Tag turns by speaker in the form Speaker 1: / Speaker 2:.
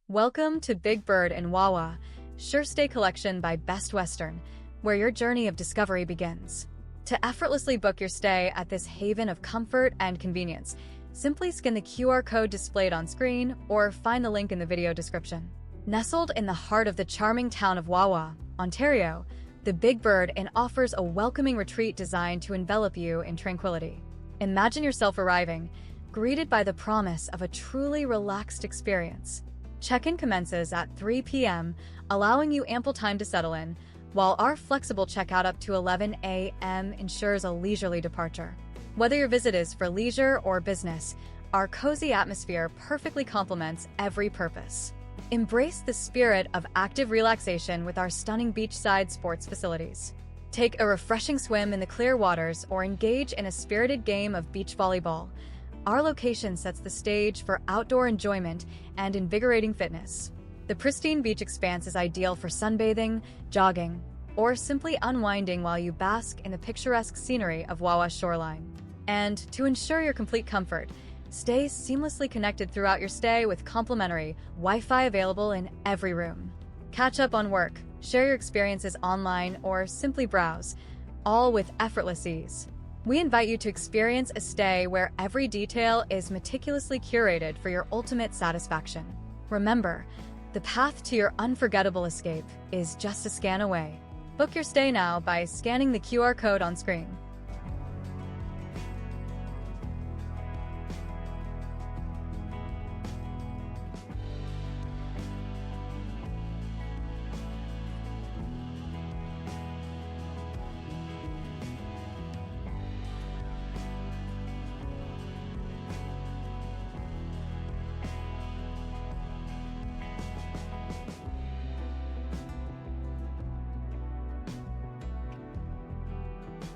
Speaker 1: Welcome to Big Bird and Wawa, SureStay collection by Best Western, where your journey of discovery begins. To effortlessly book your stay at this haven of comfort and convenience, simply scan the QR code displayed on screen or find the link in the video description. Nestled in the heart of the charming town of Wawa, Ontario, the Big Bird Inn offers a welcoming retreat designed to envelop you in tranquility. Imagine yourself arriving, greeted by the promise of a truly relaxed experience. Check-in commences at 3 p.m., allowing you ample time to settle in, while our flexible checkout up to 11 a.m. ensures a leisurely departure. Whether your visit is for leisure or business, our cozy atmosphere perfectly complements every purpose. Embrace the spirit of active relaxation with our stunning beachside sports facilities. Take a refreshing swim in the clear waters or engage in a spirited game of beach volleyball. Our location sets the stage for outdoor enjoyment and invigorating fitness. The pristine beach expanse is ideal for sunbathing, jogging, or simply unwinding while you bask in the picturesque scenery of Wawa's shoreline. And to ensure your complete comfort, stay seamlessly connected throughout your stay with complimentary Wi-Fi available in every room. Catch up on work, share your experiences online, or simply browse, all with effortless ease. We invite you to experience a stay where every detail is meticulously curated for your ultimate satisfaction. Remember, the path to your unforgettable escape is just a scan away. Book your stay now by scanning the QR code on screen.